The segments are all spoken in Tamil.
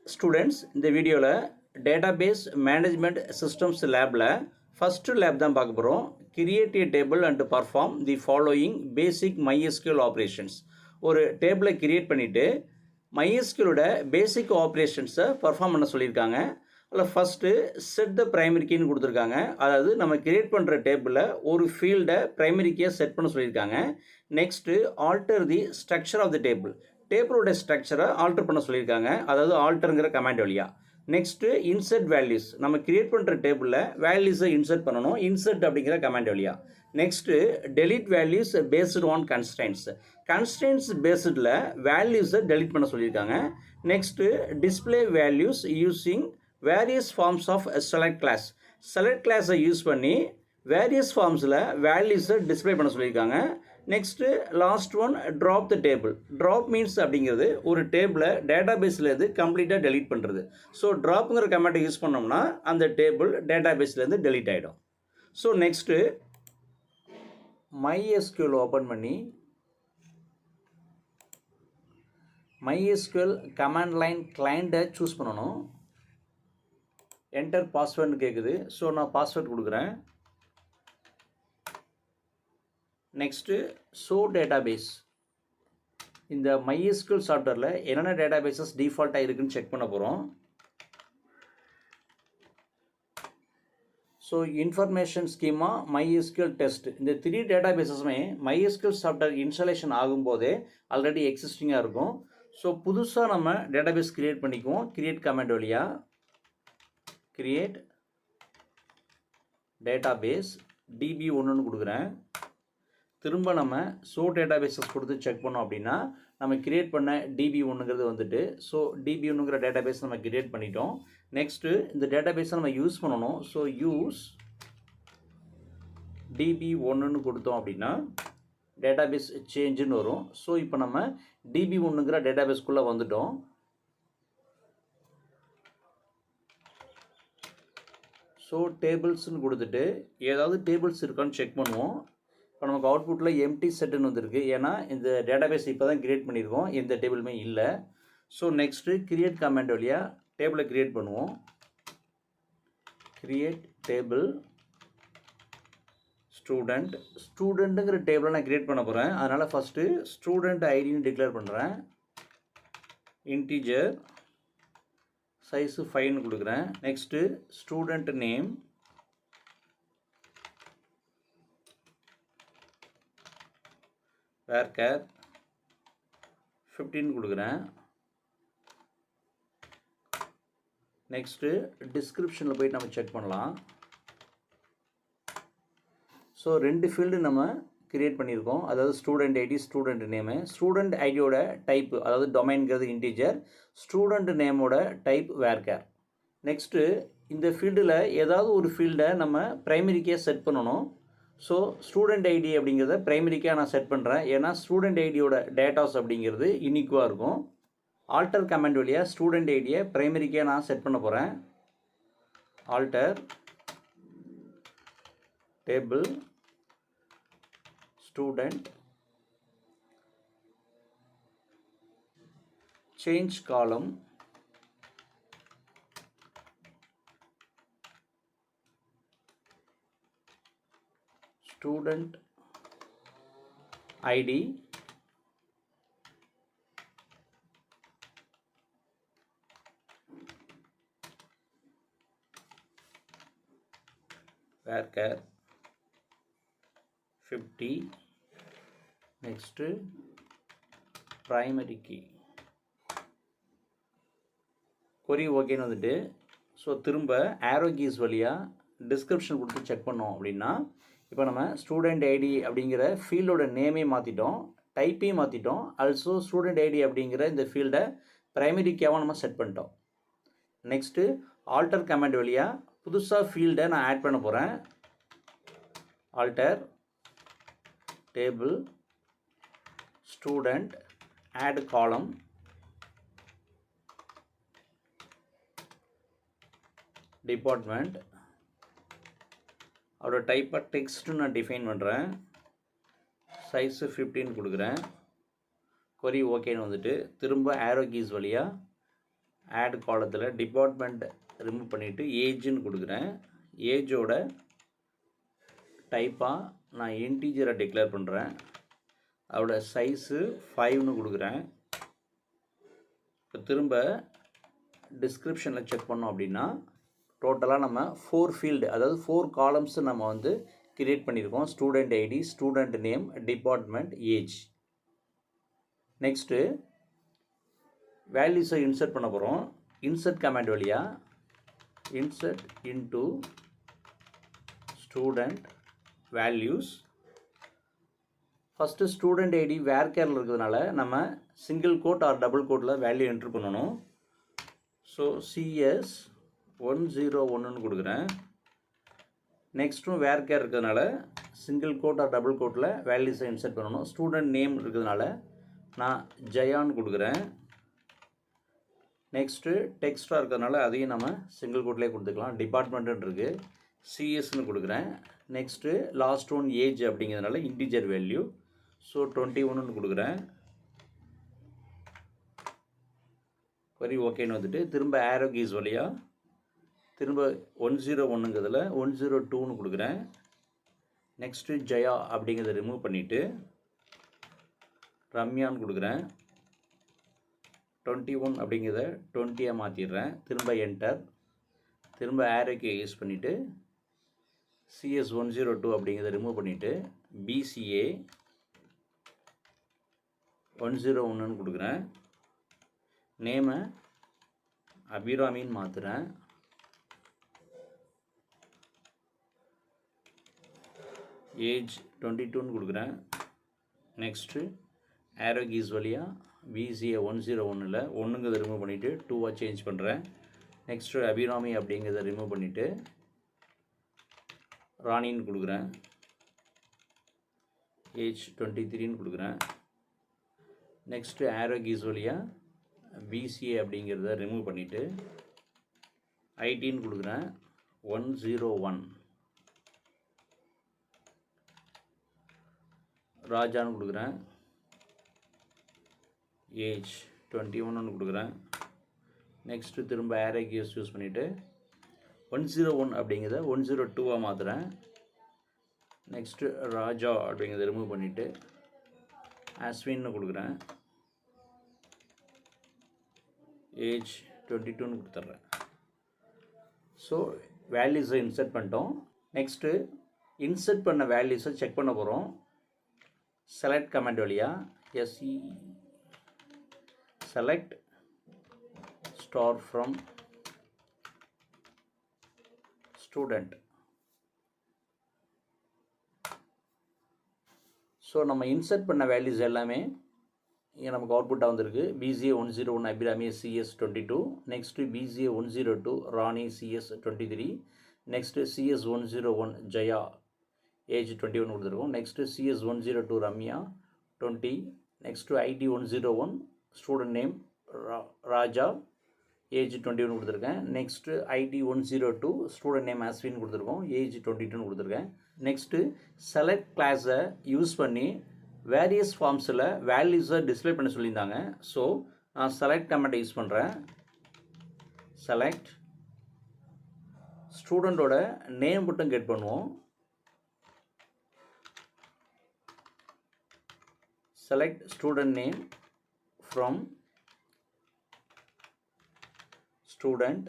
ஸ்டூடெண்ட்ஸ், இந்த வீடியோவில் டேட்டாபேஸ் மேனேஜ்மெண்ட் சிஸ்டம்ஸ் லேபில் ஃபஸ்ட்டு லேப் தான் பார்க்க போகிறோம். Create A table and perform the following basic MySQL operations. ஒரு டேபிளை கிரியேட் பண்ணிவிட்டு MySQLோட பேசிக் ஆப்ரேஷன்ஸை பர்ஃபார்ம் பண்ண சொல்லியிருக்காங்க. அதில் ஃபஸ்ட்டு செட் த ப்ரைமரி கீன்னு கொடுத்துருக்காங்க. அதாவது நம்ம கிரியேட் பண்ணுற டேபிளில் ஒரு ஃபீல்டை ப்ரைமரி கீயை செட் பண்ண சொல்லியிருக்காங்க. Next alter the structure of the table. டேபிளோட ஸ்ட்ரக்சரை ஆல்டர் பண்ண சொல்லியிருக்காங்க. அதாவது ஆல்டருங்கிற கமாண்ட் வழியாக. Next insert values. நம்ம கிரியேட் பண்ணுற டேபிளில் வேல்யூஸை இன்சர்ட் பண்ணணும். இன்சர்ட் அப்படிங்கிற கமாண்ட் வழியாக. Next delete values based on constraints. Constraints பேஸ்டில் வேல்யூஸை டெலிட் பண்ண சொல்லியிருக்காங்க. Next display values using various forms of select clause. Select கிளாஸை யூஸ் பண்ணி வேரியஸ் ஃபார்ம்ஸில் வேல்யூஸை டிஸ்பிளே பண்ண சொல்லியிருக்காங்க. Next last one drop the table. Drop means அப்படிங்கிறது ஒரு டேபிளை டேட்டா பேஸ்லேருந்து கம்ப்ளீட்டாக டெலீட் பண்ணுறது. ஸோ ட்ராப்புங்கிற கமெண்ட்டை யூஸ் பண்ணோம்னா அந்த டேபிள் டேட்டா பேஸ்லேருந்து டெலீட் ஆகிடும். ஸோ நெக்ஸ்ட்டு MySQL ஓப்பன் பண்ணி MySQL கமாண்ட் லைன் கிளைண்ட்டை சூஸ் பண்ணணும். என்டர் பாஸ்வேர்டுன்னு கேட்குது. ஸோ நான் பாஸ்வேர்ட் கொடுக்குறேன். Next show database. இந்த MySQL சாஃப்ட்வேரில் என்னென்ன டேட்டாபேஸஸ் டிஃபால்ட்டாக இருக்குதுன்னு செக் பண்ண போகிறோம். So information schema MySQL test. இந்த 3 டேட்டாபேஸஸுமே MySQL சாஃப்ட்வேர் இன்ஸ்டாலேஷன் ஆகும்போதே ஆல்ரெடி எக்ஸிஸ்டிங்காக இருக்கும். ஸோ புதுசாக நம்ம டேட்டாபேஸ் கிரியேட் பண்ணிக்குவோம். கிரியேட் கமெண்ட் வழியாக கிரியேட் டேட்டாபேஸ் DB1ன்னு கொடுக்குறேன். திரும்ப நம்ம ஷோ டேட்டாபேஸஸ் கொடுத்து செக் பண்ணோம் அப்படின்னா நம்ம கிரியேட் பண்ண DB1ங்கிறது வந்துட்டு. ஸோ DB1ங்கிற டேட்டாபேஸ் நம்ம கிரியேட் பண்ணிட்டோம். நெக்ஸ்ட்டு இந்த டேட்டாபேஸை நம்ம யூஸ் பண்ணணும். ஸோ யூஸ் DB1ன்னு கொடுத்தோம் அப்படின்னா டேட்டாபேஸ் சேஞ்சுன்னு வரும். ஸோ இப்போ நம்ம DB1ங்கிற டேட்டாபேஸ்க்குள்ளே வந்துட்டோம். ஸோ டேபிள்ஸ்ன்னு கொடுத்துட்டு ஏதாவது டேபிள்ஸ் இருக்கான்னு செக் பண்ணுவோம். இப்போ நமக்கு அவுட்புட்டில் எம்டி செட்டுன்னு வந்திருக்கு. ஏன்னா இந்த டேட்டாபேஸ் இப்போ தான் கிரியேட் பண்ணியிருக்கோம். எந்த டேபிளுமே இல்லை. ஸோ நெக்ஸ்ட்டு கிரியேட் கமெண்ட் வழியாக டேபிளை கிரியேட் பண்ணுவோம். Create table student. ஸ்டூடெண்ட்டுங்கிற டேபிளை நான் கிரியேட் பண்ண போகிறேன். அதனால் ஃபஸ்ட்டு ஸ்டூடெண்ட் ஐடின்னு டிக்ளேர் பண்ணுறேன். இன்டீஜர் சைஸு 5ன்னு கொடுக்குறேன். நெக்ஸ்ட்டு ஸ்டூடெண்ட் நேம் varchar 15 கொடுக்குறேன். நெக்ஸ்ட்டு டிஸ்கிரிப்ஷனில் போய்ட்டு நம்ம செக் பண்ணலாம். ஸோ 2 ஃபீல்டு நம்ம கிரியேட் பண்ணியிருக்கோம். அதாவது student ID, student name. Student ஐடியோட டைப்பு அதாவது டொமைன்கிறது இன்டீஜர், ஸ்டூடெண்ட் நேமோட டைப் varchar. நெக்ஸ்ட்டு இந்த ஃபீல்டில் ஏதாவது ஒரு ஃபீல்டை நம்ம ப்ரைமரிக்கே செட் பண்ணணும். ஸோ ஸ்டூடெண்ட் ஐடி அப்படிங்கிறத ப்ரைமரிக்காக நான் செட் பண்ணுறேன். ஏன்னா ஸ்டூடெண்ட் ஐடியோட டேட்டாஸ் அப்படிங்கிறது யூனிக்குவாக இருக்கும். ஆல்டர் கமெண்ட் வழியாக ஸ்டூடெண்ட் ஐடியை ப்ரைமரிக்காக நான் செட் பண்ண போகிறேன். Alter table student change column student ID varchar 50. Next primary key query ஓகேன்னு வந்துட்டு. ஸோ திரும்ப ஆரோ கீஸ் வழியாக டிஸ்கிரிப்ஷன் கொடுத்து செக் பண்ணோம் அப்படின்னா இப்போ நம்ம ஸ்டூடெண்ட் ஐடி அப்படிங்கிற ஃபீல்டோட நேமே மாற்றிட்டோம், டைப்பையும் மாற்றிட்டோம். ஆல்சோ ஸ்டூடெண்ட் ஐடி அப்படிங்கிற இந்த ஃபீல்டை ப்ரைமரிக்காக நம்ம செட் பண்ணிட்டோம். நெக்ஸ்ட்டு ஆல்டர் கமெண்ட் வழியாக புதுசாக ஃபீல்டை நான் ஆட் பண்ண போகிறேன். ஆல்டர் டேபிள் ஸ்டூடெண்ட் ஆட் காலம் டிபார்ட்மெண்ட் அதோட டைப்பை டெக்ஸ்ட்டு நான் டிஃபைன் பண்ணுறேன். சைஸு 15 கொடுக்குறேன். query ஓகேன்னு வந்துட்டு திரும்ப arrow keys வழியாக ஆட் காலத்தில் டிபார்ட்மெண்ட் ரிமூவ் பண்ணிவிட்டு ஏஜ்னு கொடுக்குறேன். ஏஜோட டைப்பாக நான் இன்டீஜரை டிக்ளேர் பண்ணுறேன். அதோட சைஸு 5ன்னு கொடுக்குறேன். இப்போ திரும்ப டிஸ்கிரிப்ஷனில் செக் பண்ணோம் அப்படின்னா டோட்டலாக நம்ம 4 ஃபீல்டு, அதாவது 4 காலம்ஸ் நம்ம வந்து கிரியேட் பண்ணியிருக்கோம். Student ID, student name, department, age. Next வேல்யூஸை இன்சர்ட் பண்ண போகிறோம். இன்சர்ட் கமாண்ட் வழியாக insert into student values. First student ID வேர்கேரில் இருக்கிறதுனால நம்ம சிங்கிள் கோட் ஆர் டபுள் கோட்டில் வேல்யூ என்ட்ரு பண்ணணும். ஸோ சிஎஸ் 101ன்னு கொடுக்குறேன். நெக்ஸ்ட்டும் வேர்கேர் இருக்கிறதுனால சிங்கிள் கோட் ஆர் டபுள் கோட்டில் வேல்யூஸை இன்சர்ட் பண்ணணும். ஸ்டூடெண்ட் நேம் இருக்கிறதுனால நான் ஜெயான்னு கொடுக்குறேன். நெக்ஸ்ட்டு டெக்ஸ்ட்டாக இருக்கிறதுனால அதையும் நம்ம சிங்கிள் கோட்லேயே கொடுத்துக்கலாம். டிபார்ட்மெண்ட்டுன்னு இருக்குது, சிஎஸ்ன்னு கொடுக்குறேன். நெக்ஸ்ட்டு லாஸ்ட் ஒன் ஏஜ் அப்படிங்கிறதுனால இன்டிஜர் வேல்யூ, ஸோ 21ன்னு கொடுக்குறேன். query ஓகேன்னு வந்துட்டு திரும்ப arrow keys வழியாக திரும்ப 101ங்கிறதுல 102ன்னு கொடுக்குறேன். நெக்ஸ்ட்டு ஜெயா அப்படிங்கிறத ரிமூவ் பண்ணிவிட்டு ரம்யான்னு கொடுக்குறேன். 21 அப்படிங்கிறத 20யாக மாற்றிடுறேன். திரும்ப என்டர். திரும்ப arrow key யூஸ் பண்ணிவிட்டு CS 102 அப்படிங்கிறத ரிமூவ் பண்ணிவிட்டு BCA 101ன்னு கொடுக்குறேன். நேமை அபிராமின்னு மாற்றுறேன். ஏஜ் 22ன்னு கொடுக்குறேன். நெக்ஸ்ட்டு arrow keys வழியாக BCA 101ல் 1ங்கிறத ரிமூவ் பண்ணிவிட்டு 2ஆக சேஞ்ச் பண்ணுறேன். நெக்ஸ்ட்டு அபிராமி அப்படிங்கிறத ரிமூவ் பண்ணிவிட்டு ராணின்னு கொடுக்குறேன். ஏஜ் 23ன்னு கொடுக்குறேன். நெக்ஸ்ட்டு arrow keys வழியாக BCA அப்படிங்கிறத ரிமூவ் பண்ணிவிட்டு ஐடின்னு கொடுக்குறேன். 101 ராஜான்னு கொடுக்குறேன். ஏஜ் 21ன்னு கொடுக்குறேன். நெக்ஸ்ட்டு திரும்ப arrow keys யூஸ் பண்ணிவிட்டு 101 அப்படிங்கிறத 102ஆக மாற்றுறேன். நெக்ஸ்ட்டு ராஜா அப்படிங்கிறத ரிமூவ் பண்ணிவிட்டு அஸ்வின்னு கொடுக்குறேன். ஏஜ் 22ன்னு கொடுத்துட்றேன். ஸோ வேல்யூஸை இன்சர்ட் பண்ணிட்டோம். நெக்ஸ்ட்டு இன்சர்ட் பண்ண வேல்யூஸை செக் பண்ண போகிறோம். செலக்ட் கமெண்ட் வழியாக select star from student. So நம்ம இன்சர்ட் பண்ண வேல்யூஸ் எல்லாமே இங்கே நமக்கு அவுட்புட்டாக வந்திருக்கு. BCA 101 Abirami CS 22, next BCA 102 Rani CS 23, next CS 101 Jaya age 21 கொடுத்துருக்கோம். Next CS 102 Ramya 20, next ID 101 student name Raja age 21 கொடுத்துருக்கேன். Next ID 102 student name Ashwin கொடுத்துருக்கோம். ஏஜ் 22 கொடுத்துருக்கேன். நெக்ஸ்ட்டு செலக்ட் கிளாஸை யூஸ் பண்ணி வேரியஸ் ஃபார்ம்ஸில் வேல்யூஸை டிஸ்பிளே பண்ண சொல்லியிருந்தாங்க. ஸோ நான் செலக்ட் கமெண்ட்டை யூஸ் பண்ணுறேன். செலக்ட் ஸ்டூடெண்ட்டோட நேம் மட்டும் கெட் பண்ணுவோம். Select student name from student.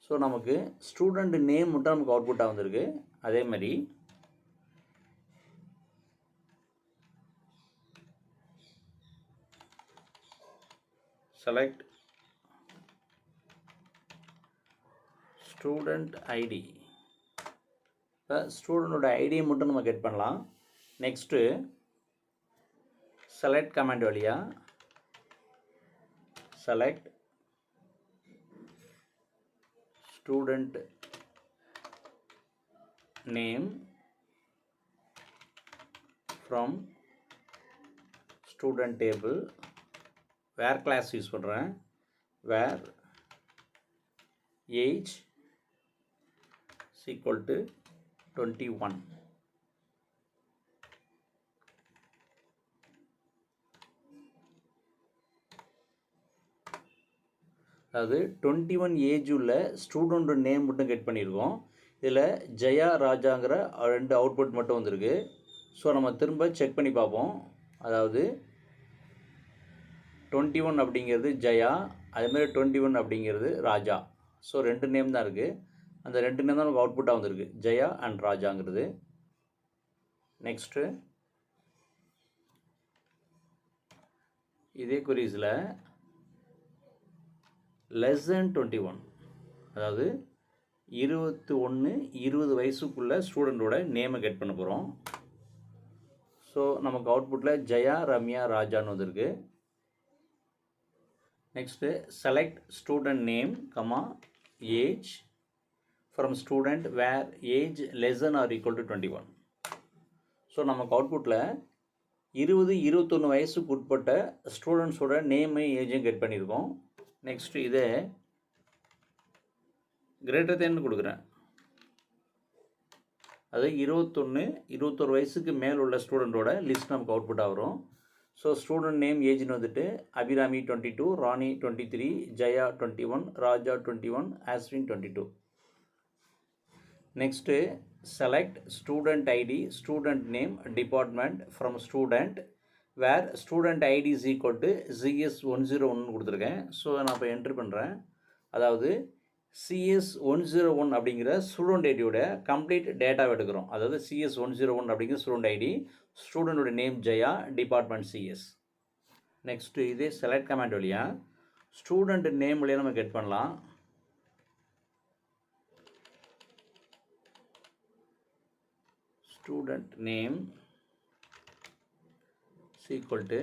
So நமக்கு ஸ்டூடெண்ட் நேம் மட்டும் நமக்கு அவுட்புட்டாக வந்திருக்கு. அதே மாதிரி செலக்ட் ஸ்டூடெண்ட் ஐடி. இப்போ ஸ்டூடெண்டோட ஐடியை மட்டும் நம்ம கெட் பண்ணலாம். நெக்ஸ்ட்டு செலக்ட் கமாண்ட் வழியாக select student name from student table. where class use பண்ணுறேன். where age equal to 21. அதாவது 21 ஏஜ் உள்ள ஸ்டூடெண்ட் நேம் மட்டும் கெட் பண்ணியிருக்கோம். இதில் ஜெயா ராஜாங்கிற 2 அவுட்புட் மட்டும் வந்திருக்கு. ஸோ நம்ம திரும்ப செக் பண்ணி பார்ப்போம். அதாவது 21 அப்படிங்கிறது ஜெயா, அதேமாதிரி 21 அப்படிங்கிறது ராஜா. ஸோ 2 நேம் தான் இருக்குது. அந்த 2 நேம் தான் நமக்கு அவுட்புட்டாக வந்திருக்கு, ஜெயா அண்ட் ராஜாங்கிறது. நெக்ஸ்ட்டு இதே குரீஸில் less than 21, அதாவது 20 வயசுக்குள்ள ஸ்டூடெண்ட்டோட நேமை கெட் பண்ண போகிறோம். ஸோ நமக்கு அவுட்புட்டில் ஜெயா, ரம்யா, ராஜான்னு வந்திருக்கு. Next select student name comma age from student where age less than or equal to 21. So நமக்கு அவுட்புட்டில் 21 வயசுக்கு உட்பட்ட ஸ்டூடெண்ட்ஸோட நேமை ஏஜையும் கெட் பண்ணியிருக்கோம். நெக்ஸ்ட்டு இதை கிரேட்டர் தேன் கொடுக்குறேன். அது 21 வயசுக்கு மேல் உள்ள ஸ்டூடெண்ட்டோட லிஸ்ட் நமக்கு அவுட்புட்டாக வரும். ஸோ ஸ்டூடெண்ட் நேம் ஏஜ்னு வந்துட்டு Abirami 22, Rani 23, Jaya 21, Raja 21, Ashwin 22. Next select student ID, student name, department from student where student ID is equal to CS101 கொடுத்துருக்கேன். ஸோ நான் இப்போ என்ட்ரு பண்ணுறேன். அதாவது CS101 அப்படிங்கிற ஸ்டூடெண்ட் ஐடியோட கம்ப்ளீட் டேட்டாவை எடுக்கிறோம். அதாவது CS101 அப்படிங்கிற ஸ்டூடெண்ட் ஐடி, ஸ்டூடெண்டோட name Jaya, department CS. Next இதே செலக்ட் கமாண்ட் வழியாக ஸ்டூடெண்ட் நேம் வழியாக நம்ம கெட் பண்ணலாம். ஸ்டூடெண்ட் நேம் equal to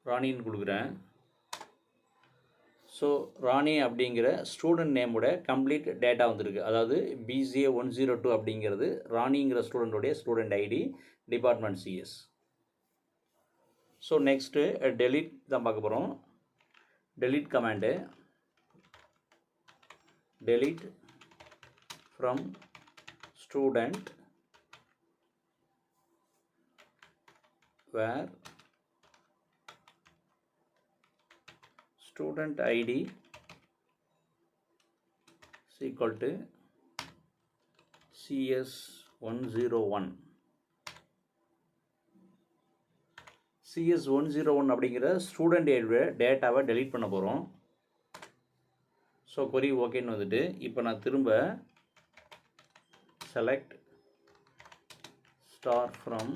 ராணின்னு கொடுக்குறேன். ஸோ ராணி அப்படிங்கிற ஸ்டூடெண்ட் நேமோட கம்ப்ளீட் டேட்டா வந்திருக்கு. அதாவது BCA102 அப்படிங்கிறது ராணிங்கிற ஸ்டூடெண்டோடைய student ID, department CS. So next delete தான் பார்க்க போகிறோம். Delete command delete from student where student ID is equal to CS101. CS101 அப்படிங்கிற ஸ்டூடெண்ட் டேட்டாவை டெலீட் பண்ண போகிறோம். ஸோ கொரி ஓகேன்னு வந்துட்டு இப்போ நான் திரும்ப select star from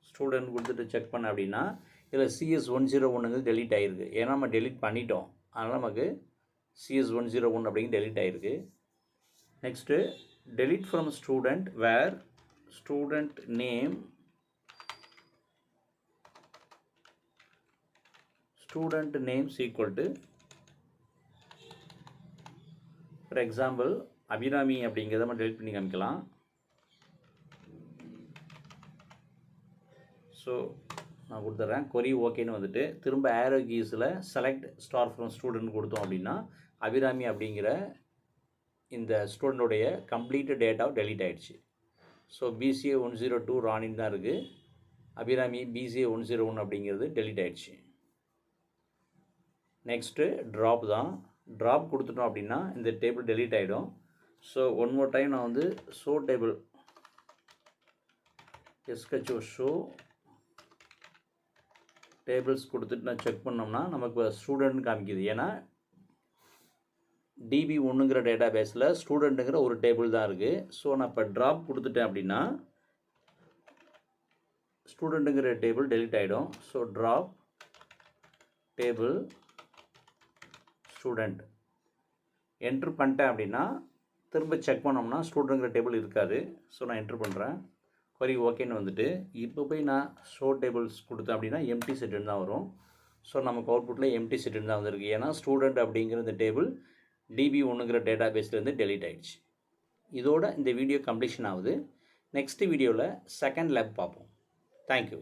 student கொடுத்துட்டு செக் பண்ண அப்படின்னா இதில் CS101 டெலீட் ஆகிருக்கு. ஏன்னா நம்ம டெலீட் பண்ணிட்டோம், அதனால் நமக்கு CS101 அப்படிங்க டெலீட் ஆகிருக்கு. Next delete from student where student name equal to for example Abirami அப்படிங்கிறத நம்ம டெலிட் பண்ணி காமிக்கலாம். ஸோ நான் கொடுத்துட்றேன். கொரி ஓகேன்னு வந்துட்டு திரும்ப ஆரோ கீஸில் செலக்ட் ஸ்டார் ஃப்ரம் ஸ்டூடெண்ட் கொடுத்தோம் அப்படின்னா அபிராமி அப்படிங்கிற இந்த ஸ்டூடெண்டோடைய கம்ப்ளீட் டேட்டாவை டெலீட் ஆகிடுச்சு. ஸோ BCA102 ராணின்னு தான் இருக்குது. அபிராமி BCA101 அப்படிங்கிறது டெலீட் ஆகிடுச்சு. நெக்ஸ்ட்டு ட்ராப் தான். ட்ராப் கொடுத்துட்டோம் அப்படின்னா இந்த டேபிள் டெலீட் ஆகிடும். ஸோ ஒன் மோர் டைம் நான் வந்து show table SHO show tables கொடுத்துட்டு நான் செக் பண்ணோம்னா நமக்கு ஸ்டூடெண்ட் காமிக்குது. ஏன்னா DB1ங்கிற டேட்டா பேஸில் ஸ்டூடெண்ட்டுங்கிற ஒரு டேபிள் தான் இருக்குது. ஸோ நான் இப்போ ட்ராப் கொடுத்துட்டேன் அப்படின்னா ஸ்டூடெண்ட்டுங்கிற டேபிள் டெலீட் ஆகிடும். So drop table student enter பண்ணிட்டேன் அப்படின்னா திரும்ப செக் பண்ணோம்னா ஸ்டூடெண்ட்ங்கிற டேபிள் இருக்காது. ஸோ நான் என்ட்ரு பண்ணுறேன். கொரி ஓகேன்னு வந்துட்டு இப்போ போய் நான் ஷோ டேபிள்ஸ் கொடுத்தேன் அப்படின்னா எம்டி செட்டுன்னு தான் வரும். ஸோ நமக்கு அவுட்புட்டில் எம்டி செட்டுன்னு தான் வந்திருக்கு. ஏன்னா ஸ்டூடெண்ட் அப்படிங்கிற இந்த டேபிள் DB1ங்கிற டேட்டா பேஸ்லேருந்து டெலீட் ஆகிடுச்சு. இதோட இந்த வீடியோ கம்ப்ளீஷன் ஆகுது. நெக்ஸ்ட் வீடியோவில் செகண்ட் லேப் பார்ப்போம். தேங்க்யூ.